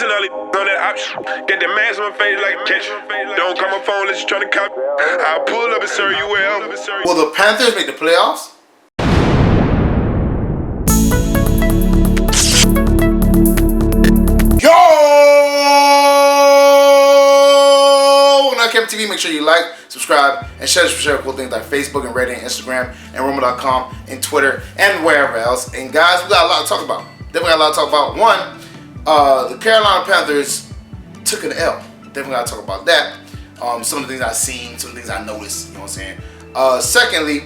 listen to all these on that option. Get the mask on my face like a catch. Don't call my phone unless you trying to cop. I'll pull up and serve you well. Will the Panthers make the playoffs? Yo! LCameraTV, make sure you like, subscribe, and share cool things like Facebook and Reddit and Instagram and Rumble.com and Twitter and wherever else. And guys, we got a lot to talk about. Definitely got a lot to talk about. One, the Carolina Panthers took an L. Definitely got to talk about that. Some of the things I've seen, some of the things I noticed, you know what I'm saying? Secondly,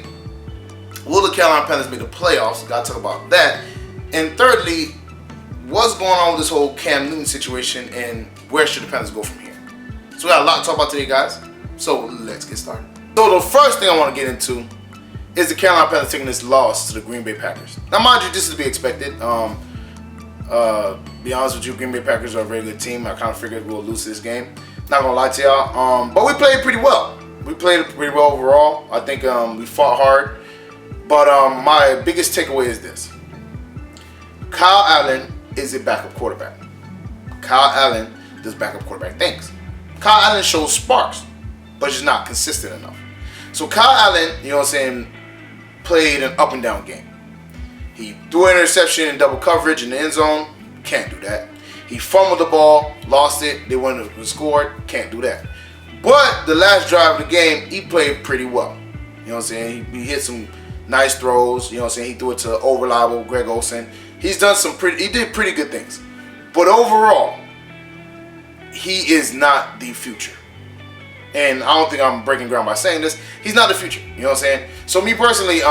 will the Carolina Panthers make the playoffs? Got to talk about that. And thirdly, what's going on with this whole Cam Newton situation and where should the Panthers go from here? So we got a lot to talk about today, guys. So let's get started. So the first thing I want to get into is the Carolina Panthers taking this loss to the Green Bay Packers. Now, mind you, this is to be expected. Be honest with you, Green Bay Packers are a very good team. I kind of figured we'll lose this game. Not gonna lie to y'all. But we played pretty well. We played pretty well overall. I think we fought hard. But my biggest takeaway is this: Kyle Allen is a backup quarterback. Kyle Allen does backup quarterback things. Kyle Allen shows sparks, but just not consistent enough. So Kyle Allen, you know what I'm saying, played an up and down game. He threw an interception in double coverage in the end zone. Can't do that. He fumbled the ball, lost it. They wouldn't have scored. Can't do that. But the last drive of the game, he played pretty well. You know what I'm saying? He hit some nice throws. You know what I'm saying? He threw it to reliable Greg Olsen. He did pretty good things. But overall, he is not the future. And I don't think I'm breaking ground by saying this. He's not the future. You know what I'm saying? So me personally,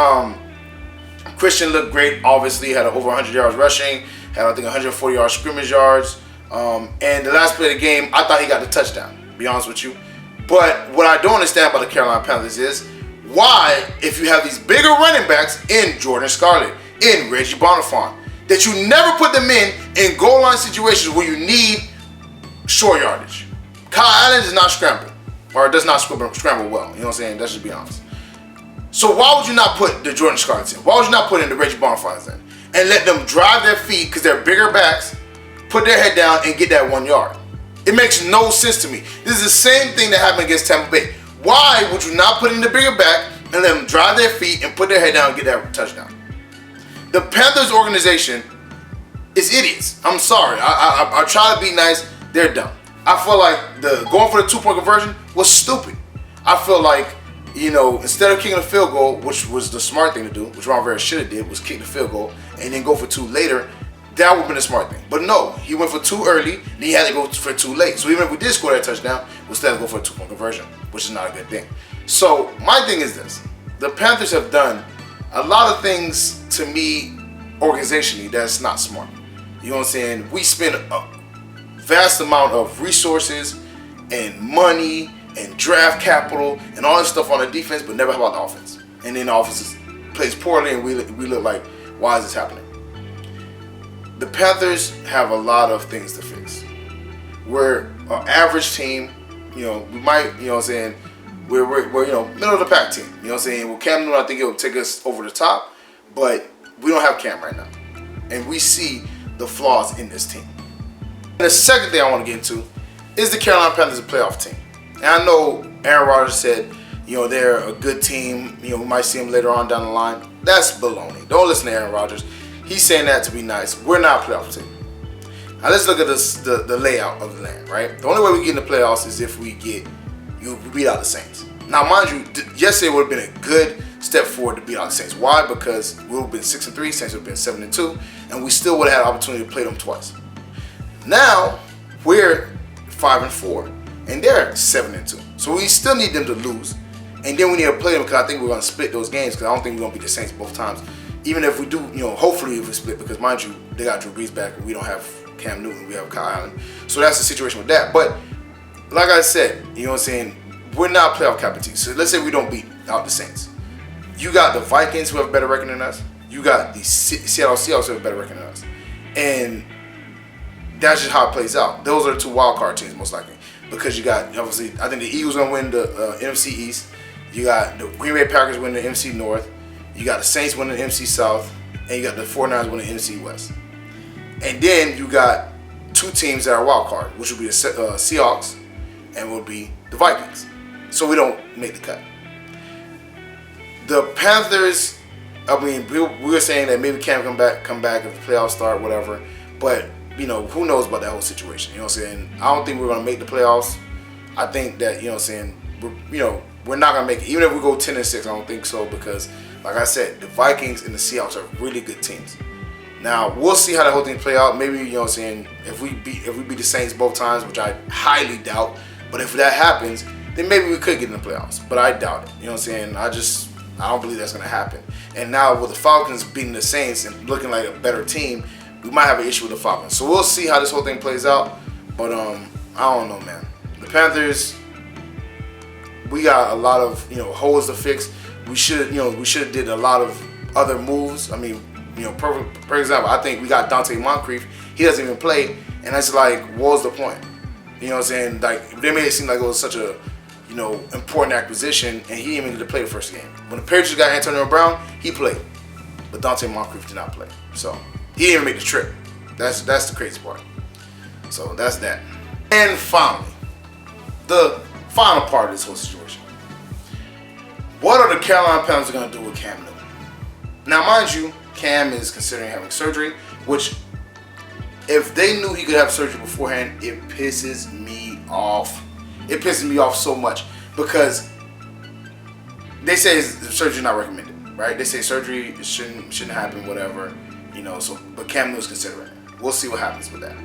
Christian looked great. Obviously, had over 100 yards rushing. Had, I think, 140 yards scrimmage yards. And the last play of the game, I thought he got the touchdown, to be honest with you. But what I don't understand about the Carolina Panthers is why, if you have these bigger running backs in Jordan Scarlett, in Reggie Bonifant, that you never put them in goal line situations where you need short yardage. Kyle Allen does not scramble, or does not scramble well. You know what I'm saying? Let's just be honest. So why would you not put the Jordan Scarletts in? Why would you not put in the Reggie Bonifants in? And let them drive their feet, because they're bigger backs, put their head down and get that 1 yard. It makes no sense to me. This is the same thing that happened against Tampa Bay. Why would you not put in the bigger back and let them drive their feet and put their head down and get that touchdown? The Panthers organization is idiots. I'm sorry. I try to be nice. They're dumb. I feel like going for the 2-point conversion was stupid. I feel like, you know, instead of kicking a field goal, which was the smart thing to do, which Ron Rivera should have did, was kick the field goal and then go for 2 later. That would have been the smart thing. But no, he went for 2 early, then he had to go for 2 late. So even if we did score that touchdown, we'll still have to go for a 2-point conversion, which is not a good thing. So my thing is this: the Panthers have done a lot of things to me organizationally that's not smart. You know what I'm saying? We spend a vast amount of resources and money and draft capital and all this stuff on the defense, but never about the offense. And then the offense plays poorly, and we look like, why is this happening? The Panthers have a lot of things to fix. We're an average team. You know, we might, you know what I'm saying, we're you know, middle of the pack team. You know what I'm saying? Well, Cam Newton, I think it will take us over the top, but we don't have Cam right now. And we see the flaws in this team. And the second thing I want to get into is the Carolina Panthers, a playoff team. And I know Aaron Rodgers said, you know, they're a good team. You know, we might see them later on down the line. That's baloney. Don't listen to Aaron Rodgers. He's saying that to be nice. We're not a playoff team. Now let's look at this, the layout of the land, right? The only way we get in the playoffs is if we beat out the Saints. Now, mind you, yesterday would have been a good step forward to beat out the Saints. Why? Because we would have been 6-3, Saints would have been 7-2, and we still would have had an opportunity to play them twice. Now we're 5-4, and they're 7-2. So we still need them to lose, and then we need to play them, because I think we're going to split those games, because I don't think we're going to beat the Saints both times. Even if we do, you know, hopefully if we split, because mind you, they got Drew Brees back, and we don't have Cam Newton, we have Kyle Allen. So that's the situation with that. But like I said, you know what I'm saying, we're not playoff capability. So let's say we don't beat out the Saints. You got the Vikings, who have a better record than us. You got the Seattle Seahawks, who have a better record than us. And that's just how it plays out. Those are the 2 wild card teams, most likely. Because you got, obviously, I think the Eagles going to win the NFC East. You got the Green Bay Packers winning the NFC North. You got the Saints winning the NFC South. And you got the 49ers winning the NFC West. And then you got two teams that are wild card, which would be the Seahawks and would be the Vikings. So we don't make the cut. The Panthers, I mean, we were saying that maybe Cam come back if the playoffs start, whatever. But, you know, who knows about that whole situation? You know what I'm saying? I don't think we're going to make the playoffs. I think that, you know what I'm saying, we're not going to make it. Even if we go 10-6, I don't think so because, like I said, the Vikings and the Seahawks are really good teams. Now, we'll see how the whole thing play out. Maybe, you know what I'm saying, if we beat the Saints both times, which I highly doubt, but if that happens, then maybe we could get in the playoffs. But I doubt it. You know what I'm saying? I don't believe that's going to happen. And now with the Falcons beating the Saints and looking like a better team, we might have an issue with the Falcons. So we'll see how this whole thing plays out. But I don't know, man. The Panthers, we got a lot of holes to fix. We should have did a lot of other moves. I mean, for example, I think we got Dante Moncrief. He doesn't even play, and that's like, what's the point? You know what I'm saying? Like, they made it seem like it was such a important acquisition, and he didn't even get to play the first game. When the Patriots got Antonio Brown, he played, but Dante Moncrief did not play. So he didn't even make the trip. That's the crazy part. So that's that. And finally, the final part of this whole situation. What are the Carolina Panthers going to do with Cam Newton? Now, mind you, Cam is considering having surgery, which, if they knew he could have surgery beforehand, it pisses me off. It pisses me off so much because they say surgery is not recommended, right? They say surgery shouldn't happen, whatever, So, but Cam Newton's considering it. We'll see what happens with that.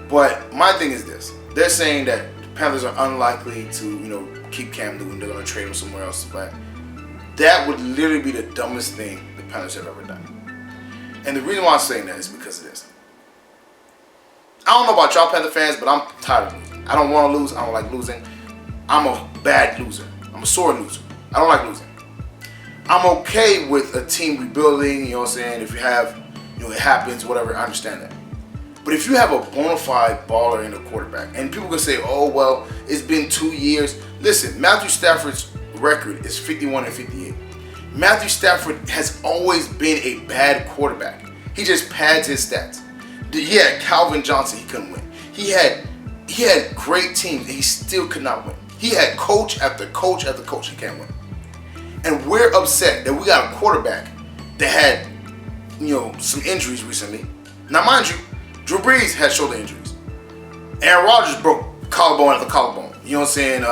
But my thing is this: they're saying that the Panthers are unlikely to, keep Cam Newton. They're going to trade him somewhere else. But that would literally be the dumbest thing the Panthers have ever done. And the reason why I'm saying that is because of this. I don't know about y'all Panther fans, but I'm tired of losing. I don't want to lose. I don't like losing. I'm a bad loser. I'm a sore loser. I don't like losing. I'm okay with a team rebuilding, you know what I'm saying? If you have, it happens, whatever, I understand that. But if you have a bona fide baller in the quarterback, and people can say, oh, well, it's been 2 years. Listen, Matthew Stafford's record is 51-58. Matthew Stafford has always been a bad quarterback. He just pads his stats. He had Calvin Johnson, he couldn't win. He had great teams, and he still could not win. He had coach after coach after coach, he can't win. And we're upset that we got a quarterback that had, some injuries recently. Now, mind you, Drew Brees had shoulder injuries. Aaron Rodgers broke collarbone after collarbone. You know what I'm saying?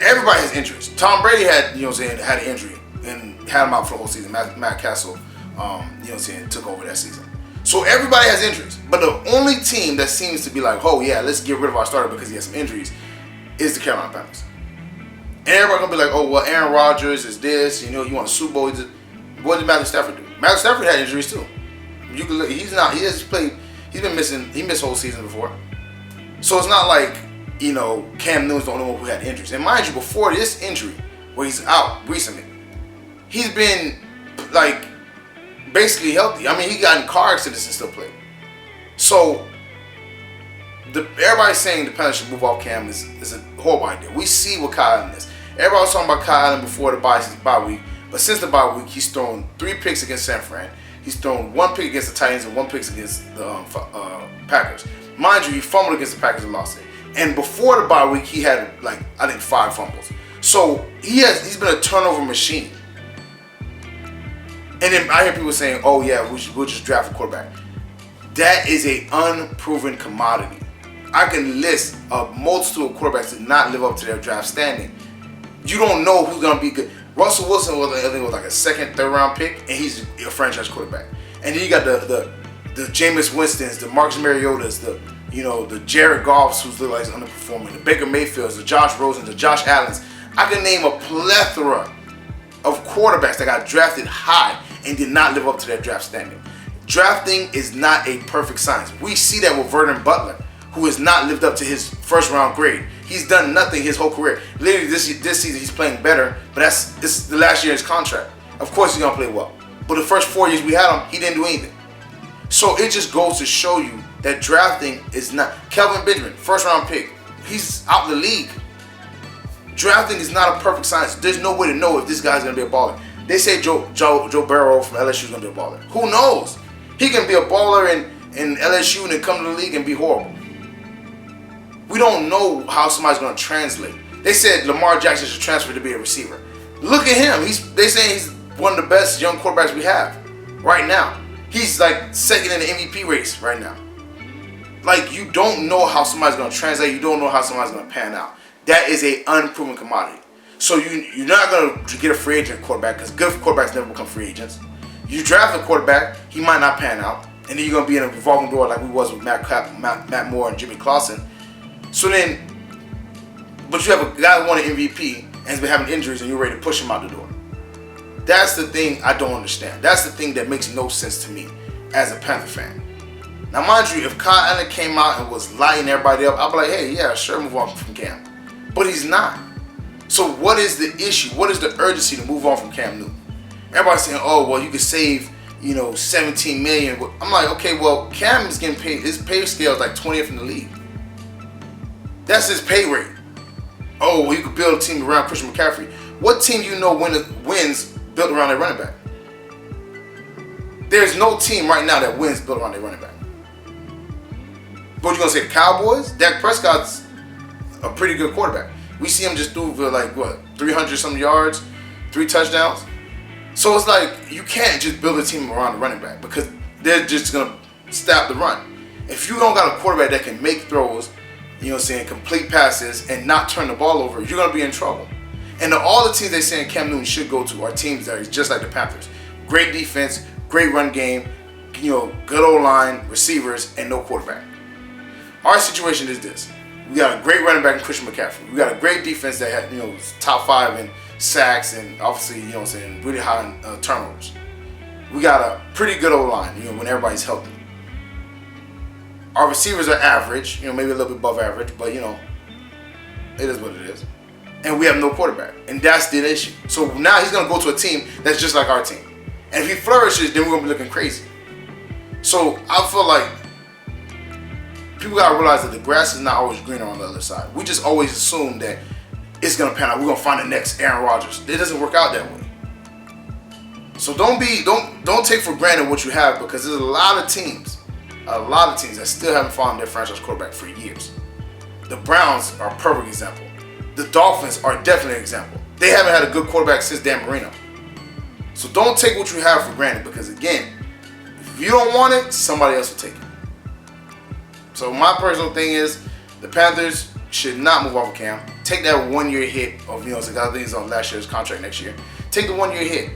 Everybody has injuries. Tom Brady had, had an injury and had him out for the whole season. Matt Castle, took over that season. So everybody has injuries. But the only team that seems to be like, oh yeah, let's get rid of our starter because he has some injuries, is the Carolina Panthers. And everybody gonna be like, oh well, Aaron Rodgers is this, you want a Super Bowl. What did Matthew Stafford do? Matthew Stafford had injuries too. He missed whole season before. So it's not like, Cam Newton's the only one who had injuries. And mind you, before this injury, where he's out recently, he's been like basically healthy. I mean, he got in car accidents and still played. So everybody's saying the Panthers should move off Cam is a horrible idea. We see what Kyle Allen is. Everybody was talking about Kyle Allen before the bye week, but since the bye week, he's thrown 3 picks against San Fran. He's thrown 1 pick against the Titans and 1 pick against the Packers. Mind you, he fumbled against the Packers and lost it. And before the bye week, he had I think 5 fumbles. So he's been a turnover machine. And then I hear people saying, "Oh yeah, we'll just draft a quarterback." That is a unproven commodity. I can list a multitude of quarterbacks that did not live up to their draft standing. You don't know who's gonna be good. Russell Wilson was like a 2nd, 3rd round pick, and he's a franchise quarterback. And then you got the Jameis Winstons, the Marcus Mariotas, the Jared Goffs who's like underperforming, the Baker Mayfields, the Josh Rosens, the Josh Allens. I can name a plethora of quarterbacks that got drafted high and did not live up to their draft standing. Drafting is not a perfect science. We see that with Vernon Butler, who has not lived up to his 1st round grade. He's done nothing his whole career. Literally this season he's playing better, but this is the last year of his contract. Of course he's gonna play well. But the first 4 years we had him, he didn't do anything. So it just goes to show you that drafting is not. Kelvin Benjamin, 1st round pick, he's out of the league. Drafting is not a perfect science. There's no way to know if this guy's gonna be a baller. They say Joe Burrow from LSU is gonna be a baller. Who knows? He can be a baller in LSU and then come to the league and be horrible. We don't know how somebody's going to translate. They said Lamar Jackson should transfer to be a receiver. Look at him. They saying he's one of the best young quarterbacks we have right now. He's like second in the MVP race right now. Like, you don't know how somebody's going to translate. You don't know how somebody's going to pan out. That is a unproven commodity. So you're not going to get a free agent quarterback, because good quarterbacks never become free agents. You draft a quarterback, he might not pan out, and then you're going to be in a revolving door like we was with Matt Moore and Jimmy Clausen. So then, but you have a guy who won an MVP and has been having injuries, and you're ready to push him out the door. That's the thing I don't understand. That's the thing that makes no sense to me as a Panther fan. Now, mind you, if Kyle Allen came out and was lighting everybody up, I'd be like, hey, yeah, sure, move on from Cam. But he's not. So what is the issue? What is the urgency to move on from Cam Newton? Everybody's saying, oh, well, you could save, $17 million. I'm like, okay, well, Cam is getting paid. His pay scale is like 20th in the league. That's his pay rate. Oh, well, you could build a team around Christian McCaffrey. What team do you know wins built around their running back? There's no team right now that wins built around their running back. What you gonna say, the Cowboys? Dak Prescott's a pretty good quarterback. We see him just do for 300 some yards, 3 touchdowns. So it's like, you can't just build a team around the running back, because they're just gonna stop the run. If you don't got a quarterback that can make throws, complete passes and not turn the ball over, you're gonna be in trouble. And all the teams they saying Cam Newton should go to are teams that are just like the Panthers. Great defense, great run game, good old line, receivers, and no quarterback. Our situation is this. We got a great running back in Christian McCaffrey. We got a great defense that had, top 5 in sacks and obviously, really high in turnovers. We got a pretty good old line, when everybody's healthy. Our receivers are average, maybe a little bit above average, but it is what it is. And we have no quarterback, and that's the issue. So now he's gonna go to a team that's just like our team. And if he flourishes, then we're gonna be looking crazy. So I feel like people gotta realize that the grass is not always greener on the other side. We just always assume that it's gonna pan out. We're gonna find the next Aaron Rodgers. It doesn't work out that way. So don't take for granted what you have, because there's a lot of teams that still haven't found their franchise quarterback for years. The Browns are a perfect example. The Dolphins are definitely an example. They haven't had a good quarterback since Dan Marino. So don't take what you have for granted, because again, if you don't want it, somebody else will take it. So my personal thing is, the Panthers should not move off of Cam. Take that 1-year hit of, I think he's on last year's contract next year. Take the 1-year hit.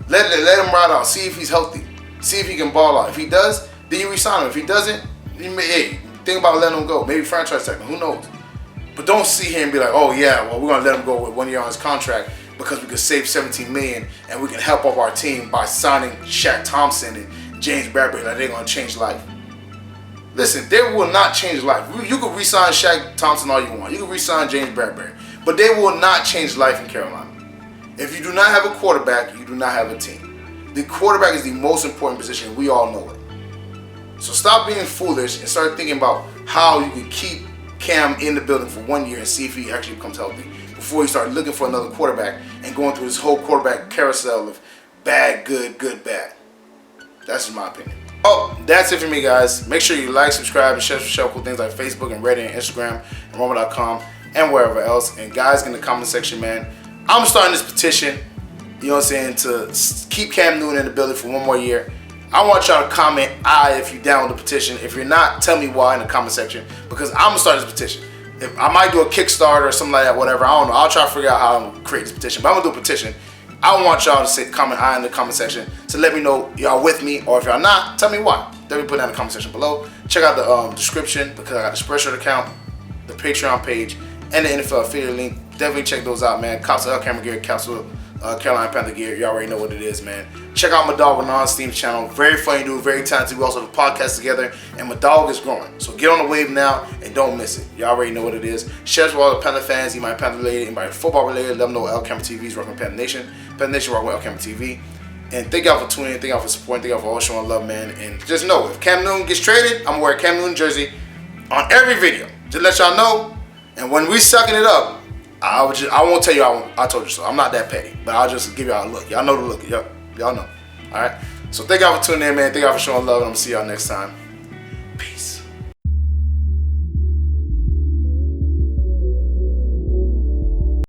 Let him ride out. See if he's healthy. See if he can ball out. If he does, then you re-sign him. If he doesn't, think about letting him go. Maybe franchise tag him. Who knows? But don't sit here and be like, oh yeah, well, we're going to let him go with 1 year on his contract because we could save $17 million and we can help up our team by signing Shaq Thompson and James Bradbury. Like, they're going to change life. Listen, they will not change life. You can re-sign Shaq Thompson all you want. You can re-sign James Bradbury. But they will not change life in Carolina. If you do not have a quarterback, you do not have a team. The quarterback is the most important position. We all know it. So stop being foolish and start thinking about how you can keep Cam in the building for 1 year and see if he actually becomes healthy before you start looking for another quarterback and going through this whole quarterback carousel of bad, good, good, bad. That's just my opinion. Oh, that's it for me, guys. Make sure you like, subscribe, and share cool things like Facebook and Reddit and Instagram and Roma.com and wherever else. And guys, in the comment section, man, I'm starting this petition, to keep Cam Newton in the building for 1 more year. I want y'all to comment if you're down with the petition. If you're not, tell me why in the comment section, because I'm gonna start this petition. I might do a Kickstarter or something like that, whatever. I don't know. I'll try to figure out how I'm gonna create this petition, but I'm gonna do a petition. I want y'all to comment in the comment section to let me know y'all with me, or if y'all not, tell me why. Definitely put that in the comment section below. Check out the description, because I got the Spreadshirt account, the Patreon page, and the NFL affiliate link. Definitely check those out, man. Cops of LCamera gear, Council Carolina Panther gear. You already know what it is, man. Check out my dog Renan's Steam's channel. Very funny dude, very talented. We also have a podcast together, and my dog is growing. So get on the wave now and don't miss it. You already know what it is. Share with all the Panther fans, anybody Panther related, anybody football related. Let them know LCameraTV is rocking Panther Nation. Panther Nation rocking with LCameraTV. And thank y'all for tuning in. Thank y'all for supporting. Thank y'all for all showing love, man. And just know, if Cam Newton gets traded, I'm gonna wear a Cam Newton jersey on every video. Just let y'all know. And when we sucking it up, I won't tell you I told you so. I'm not that petty, but I'll just give y'all a look. Y'all know the look. Y'all know. All right. So thank y'all for tuning in, man. Thank y'all for showing love, and I'm gonna see y'all next time. Peace.